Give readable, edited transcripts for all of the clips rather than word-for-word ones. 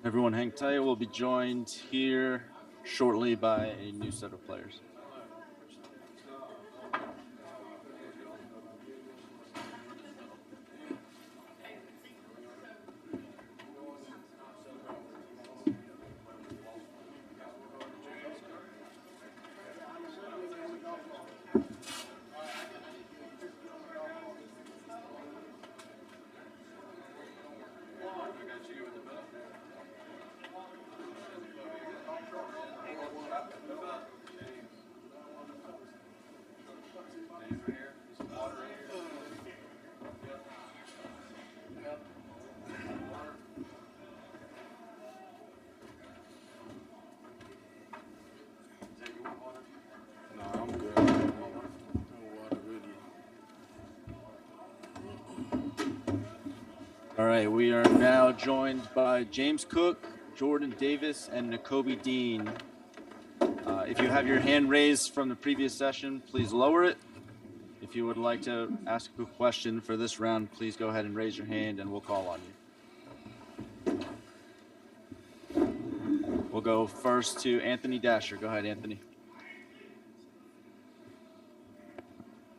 Everyone hang tight. We'll be joined here shortly by a new set of players. All right, we are now joined by James Cook, Jordan Davis, and Nakobe Dean. If you have your hand raised from the previous session, please lower it. If you would like to ask a question for this round, please go ahead and raise your hand and we'll call on you. We'll go first to Anthony Dasher. Go ahead, Anthony.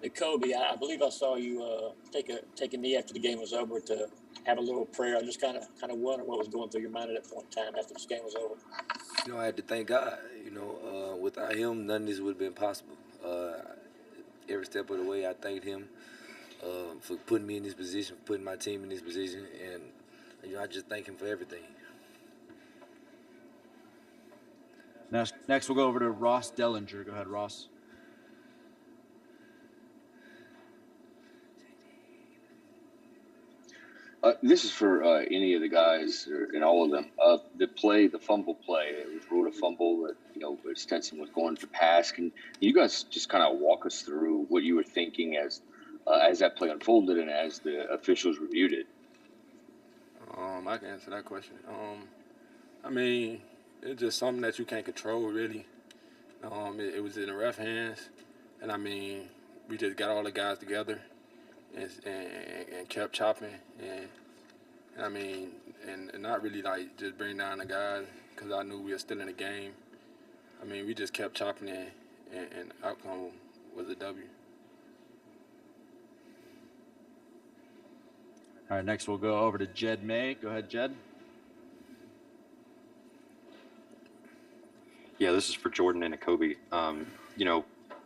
Nakobe, I believe I saw you take a knee after the game was over to have a little prayer. I just kind of wondered what was going through your mind at that point in time after this game was over. I had to thank God. Without him, none of this would have been possible. Every step of the way, I thanked him for putting me in this position, for putting my team in this position, and I just thank him for everything. Next, we'll go over to Ross Dellinger. Go ahead, Ross. This is for any of the guys and all of them. The fumble play, it was ruled a fumble that, Stenson was going to pass. Can you guys just kind of walk us through what you were thinking as that play unfolded and as the officials reviewed it? I can answer that question. It's just something that you can't control, really. It was in the ref hands, and we just got all the guys together and kept chopping, and not really like just bring down the guys because I knew we were still in the game. We just kept chopping and outcome was a W. All right, next we'll go over to Jed May. Go ahead, Jed. Yeah, this is for Jordan and Nakobe.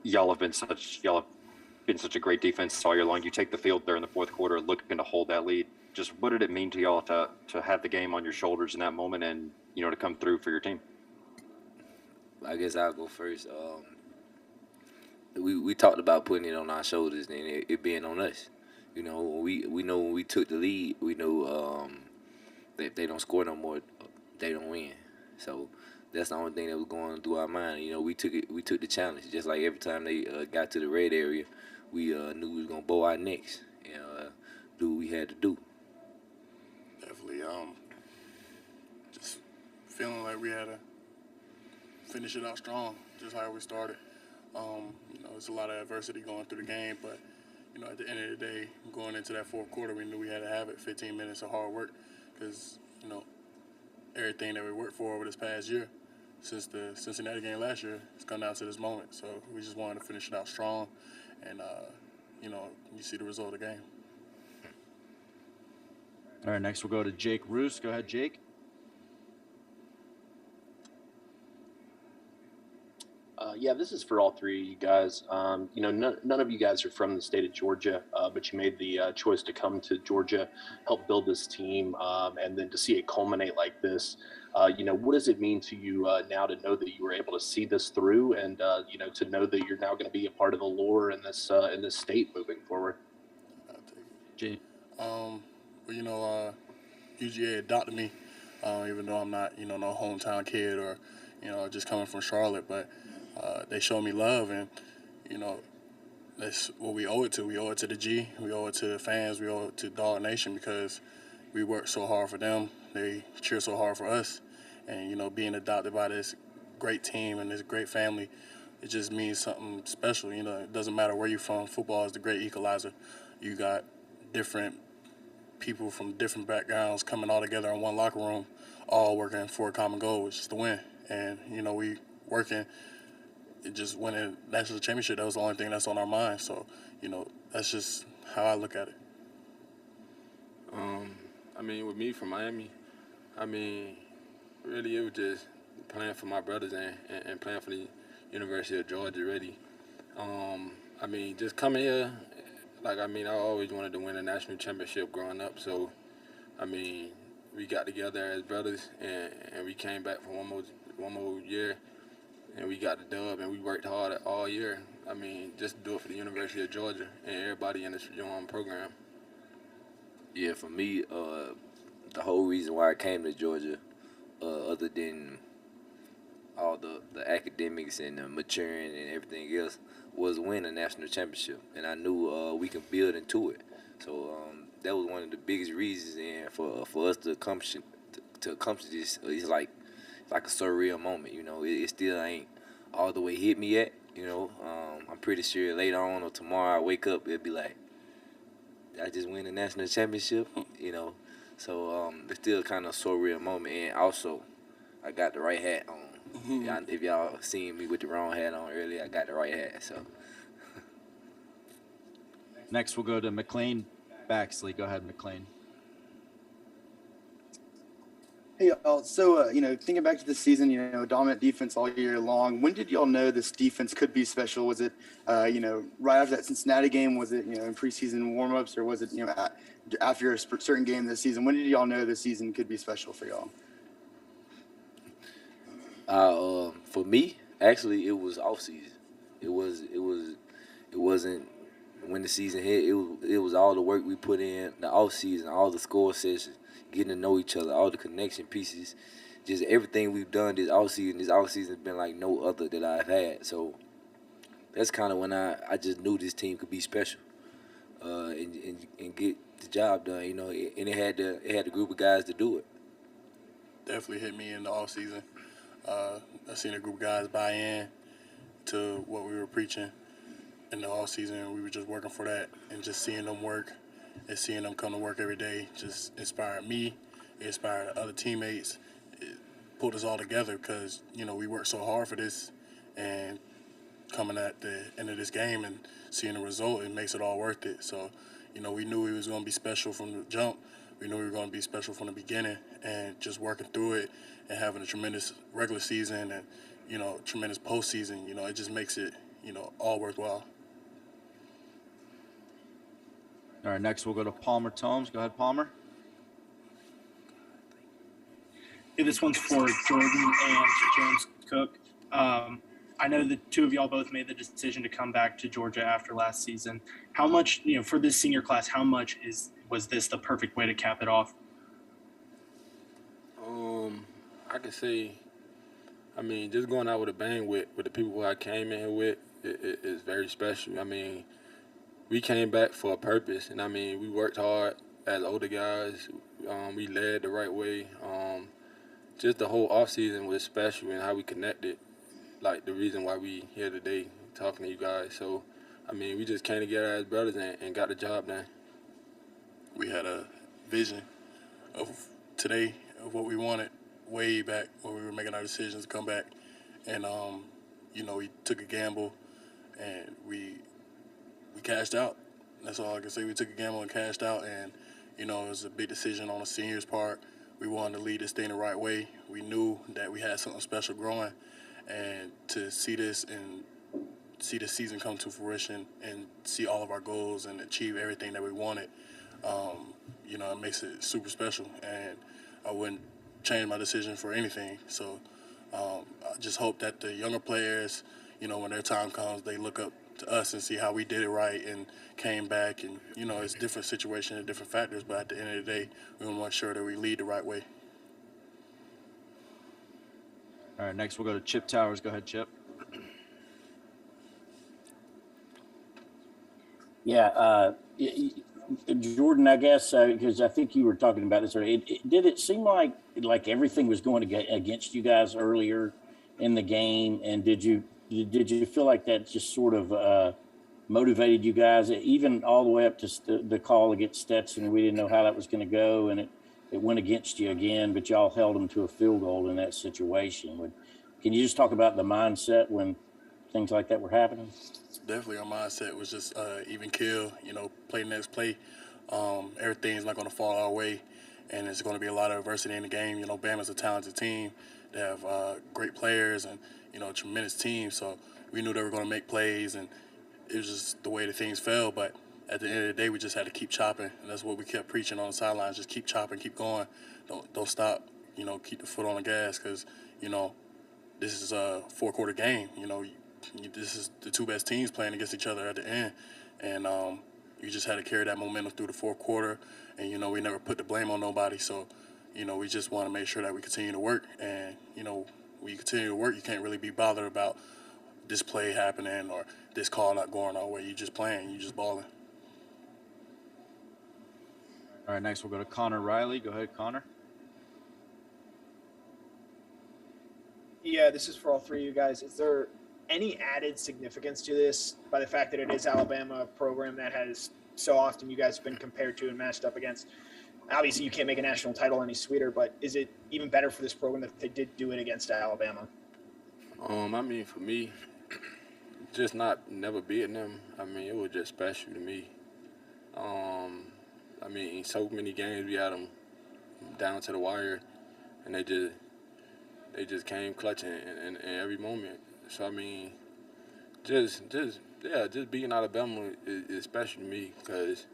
Y'all have been such a great defense all year long. You take the field there in the fourth quarter, looking to hold that lead. Just what did it mean to y'all to have the game on your shoulders in that moment and, to come through for your team? I guess I'll go first. We talked about putting it on our shoulders and it being on us. We know when we took the lead, we know that if they don't score no more, they don't win. So that's the only thing that was going through our mind. We took the challenge. Just like every time they got to the red area, we knew we was gonna bow our necks and do what we had to do. Definitely, just feeling like we had to finish it out strong, just how we started. It's a lot of adversity going through the game, but at the end of the day, going into that fourth quarter, we knew we had to have it. 15 minutes of hard work, because everything that we worked for over this past year, since the Cincinnati game last year, it's come down to this moment. So we just wanted to finish it out strong, and you see the result of the game. All right, next we'll go to Jake Roos. Go ahead, Jake. Yeah, this is for all three of you guys. None of you guys are from the state of Georgia, but you made the choice to come to Georgia, help build this team, and then to see it culminate like this. What does it mean to you now to know that you were able to see this through, and to know that you're now going to be a part of the lore in this state moving forward? Jay. UGA adopted me, even though I'm not, no hometown kid or, just coming from Charlotte, but they showed me love, and, that's what we owe it to. We owe it to the G. We owe it to the fans. We owe it to Dog Nation, because we worked so hard for them. They cheer so hard for us. And, being adopted by this great team and this great family, it just means something special. You know, it doesn't matter where you're from. Football is the great equalizer. You got different people from different backgrounds coming all together in one locker room, all working for a common goal, which is to win. And, you know, we working, just winning national championship, that was the only thing that's on our mind. So, you know, that's just how I look at it. I mean, with me from Miami, I mean, really it was just playing for my brothers and playing for the University of Georgia, really. I mean, just coming here, like, I mean, I always wanted to win a national championship growing up. So, I mean, we got together as brothers and we came back for one more year and we got the dub and we worked hard all year. I mean, just to do it for the University of Georgia and everybody in this program. Yeah, for me, the whole reason why I came to Georgia, other than all the academics and the maturing and everything else, was win a national championship. And I knew we could build into it. So that was one of the biggest reasons, and for us to accomplish this, it's like a surreal moment. You know, it still ain't all the way hit me yet. You know, I'm pretty sure later on or tomorrow I wake up, it'll be like, I just win a national championship, you know. So it's still kind of a surreal moment. And also, I got the right hat on. If y'all seen me with the wrong hat on earlier, I got the right hat. So Next, we'll go to McLean Baxley. Go ahead, McLean. Hey, y'all. So, thinking back to the season, dominant defense all year long. When did y'all know this defense could be special? Was it, right after that Cincinnati game? Was it, in preseason warmups, or was it, after a certain game this season? When did y'all know the season could be special for y'all? For me, actually, it was off season. It wasn't when the season hit. It was all the work we put in the off season, all the score sessions, getting to know each other, all the connection pieces, just everything we've done this off season. This off season has been like no other that I've had. So that's kind of when I just knew this team could be special, and get the job done. And it had the group of guys to do it. Definitely hit me in the off season. I seen a group of guys buy in to what we were preaching in the off season. We were just working for that, and just seeing them work and seeing them come to work every day just inspired me. It inspired other teammates. It pulled us all together because, we worked so hard for this, and coming at the end of this game and seeing the result, it makes it all worth it. So, we knew we was going to be special from the jump. We knew we were going to be special from the beginning, and just working through it and having a tremendous regular season and, tremendous postseason, it just makes it, all worthwhile. All right, next we'll go to Palmer Tomes. Go ahead, Palmer. Hey, this one's for Jordan and James Cook. I know the two of y'all both made the decision to come back to Georgia after last season. How much, for this senior class, how much was this the perfect way to cap it off? I could say, just going out with a bang with the people who I came in here with is very special. We came back for a purpose, and we worked hard as older guys. We led the right way. Just the whole offseason was special, and how we connected. Like the reason why we here today talking to you guys. So, we just came together as brothers and got the job done. We had a vision of today, of what we wanted way back when we were making our decisions to come back. And, we took a gamble and we cashed out. That's all I can say. We took a gamble and cashed out, and, it was a big decision on the seniors' part. We wanted to lead this thing the right way. We knew that we had something special growing, and to see this and see the season come to fruition and see all of our goals and achieve everything that we wanted, it makes it super special, and I wouldn't change my decision for anything. So I just hope that the younger players, when their time comes, they look up to us and see how we did it right and came back. And, it's different situations and different factors, but at the end of the day, we want to make sure that we lead the right way. All right, next we'll go to Chip Towers. Go ahead, Chip. Yeah, Jordan, I guess, because I think you were talking about this already. Did it seem like everything was going against you guys earlier in the game? And did you did you feel like that just sort of motivated you guys, even all the way up to the call against Stetson? We didn't know how that was going to go, and it went against you again, but y'all held them to a field goal in that situation. Can you just talk about the mindset when things like that were happening? Definitely, our mindset was just even kill. Play the next play. Everything's not going to fall our way, and there's going to be a lot of adversity in the game. Bama's a talented team. They have great players and a tremendous team. So we knew they were going to make plays, and it was just the way the things fell. But at the end of the day, we just had to keep chopping, and that's what we kept preaching on the sidelines. Just keep chopping, keep going. Don't stop. Keep the foot on the gas, because this is a 4-quarter game. This is the two best teams playing against each other at the end, and you just had to carry that momentum through the 4th quarter. And we never put the blame on nobody. So we just want to make sure that we continue to work, and when you continue to work, you can't really be bothered about this play happening or this call not going our way. You just playing, you just balling. All right, next we'll go to Connor Riley. Go ahead, Connor. Yeah, this is for all three of you guys. Is there any added significance to this by the fact that it is Alabama, a program that has so often you guys have been compared to and matched up against? Obviously, you can't make a national title any sweeter, but is it even better for this program that they did do it against Alabama? For me, just never beating them, it was just special to me. So many games we had them down to the wire, and they just came clutching in every moment. So just beating Alabama is special to me, because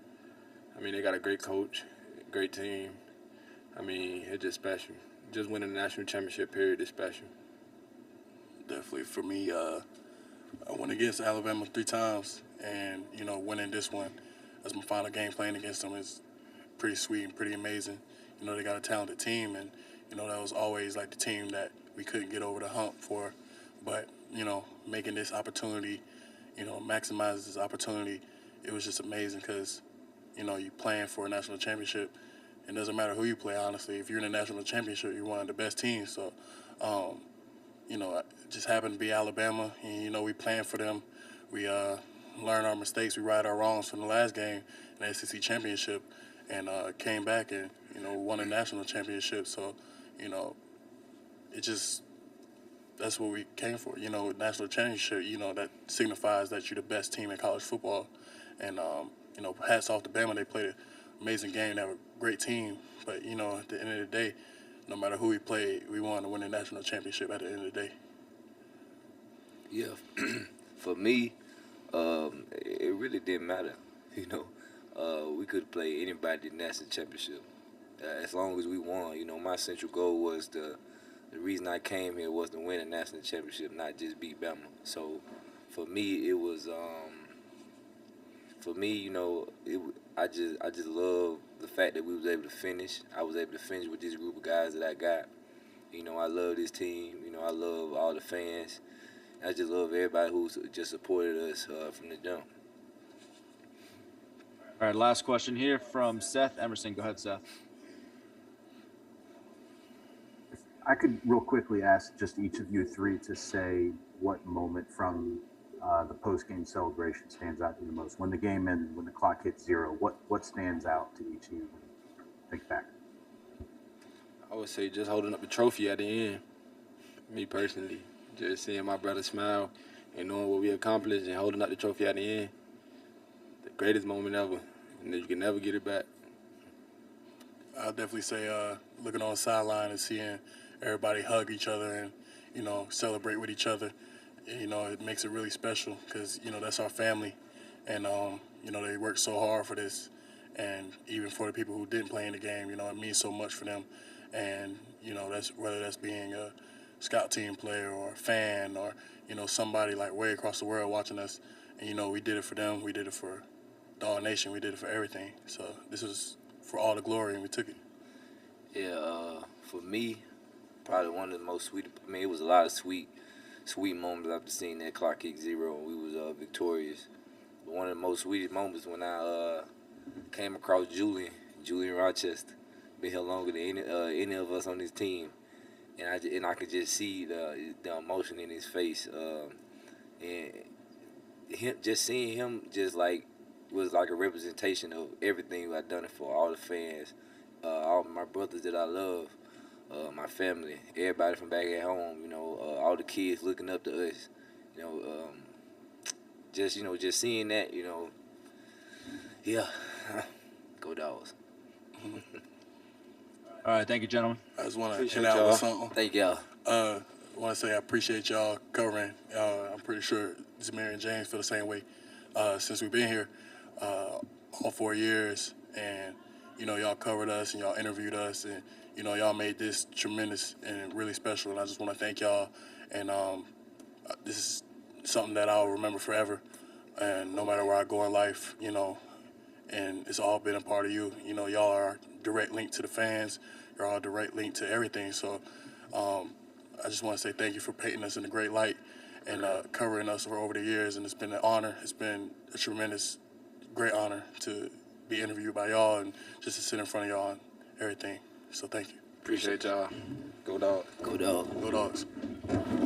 they got a great coach, great team. It's just special. Just winning the national championship period is special. Definitely for me, I went against Alabama 3 times, and winning this one as my final game playing against them is pretty sweet and pretty amazing. They got a talented team, and that was always like the team that we couldn't get over the hump for. But making this opportunity, maximize this opportunity, it was just amazing, because you playing for a national championship. It doesn't matter who you play, honestly. If you're in a national championship, you're one of the best teams. So, it just happened to be Alabama, and we playing for them. We learn our mistakes, we right our wrongs from the last game in the SEC championship, and came back and won a national championship. So, it just, that's what we came for. National championship. That signifies that you're the best team in college football, and hats off to Bama. They played an amazing game. They have a great team, but at the end of the day, no matter who we played, we wanted to win the national championship at the end of the day. Yeah, for me, it really didn't matter. We could play anybody in the national championship as long as we won. My central goal was the reason I came here was to win a national championship, not just beat Bama. So for me, it was I just love the fact that we was able to finish. I was able to finish with this group of guys that I got. I love this team. I love all the fans. I just love everybody who's just supported us from the jump. All right, last question here from Seth Emerson. Go ahead, Seth. I could real quickly ask just each of you three to say what moment from the post-game celebration stands out to you the most. When the game ended, when the clock hit 0, what stands out to each of you when you think back? I would say just holding up the trophy at the end. Me personally, just seeing my brother smile and knowing what we accomplished and holding up the trophy at the end. The greatest moment ever, and you can never get it back. I'll definitely say looking on the sideline and seeing everybody hug each other and, celebrate with each other. It makes it really special, because, that's our family. And, they worked so hard for this. And even for the people who didn't play in the game, it means so much for them. And, that's whether that's being a scout team player or a fan or, somebody like way across the world watching us. And, we did it for them. We did it for the All Nation. We did it for everything. So this was for all the glory, and we took it. Yeah, for me, probably one of the most sweet. It was a lot of sweet moments after seeing that clock kick 0 and we was victorious. But one of the most sweetest moments when I came across Julian Rochester. Been here longer than any of us on this team, and I could just see the emotion in his face. and him just seeing him just like was like a representation of everything I've done it for all the fans, all my brothers that I love, my family, everybody from back at home. You know, all the kids looking up to us. You know, just seeing that. You know, yeah, go Dogs. All right, thank you, gentlemen. I just want to Appreciate end out y'all. with something. Thank y'all. I want to say I appreciate y'all covering. I'm pretty sure Zamir and James feel the same way since we've been here all 4 years. And, you know, y'all covered us and y'all interviewed us. And, you know, y'all made this tremendous and really special. And I just want to thank y'all. And this is something that I'll remember forever. And no matter where I go in life, you know, and it's all been a part of you. You know, y'all are a direct link to the fans. You're all a direct link to everything. So I just want to say thank you for painting us in a great light and covering us for over the years. And it's been an honor. It's been a tremendous, great honor to be interviewed by y'all and just to sit in front of y'all and everything. So thank you. Appreciate y'all. Go Dogs. Go Dogs. Go Dogs.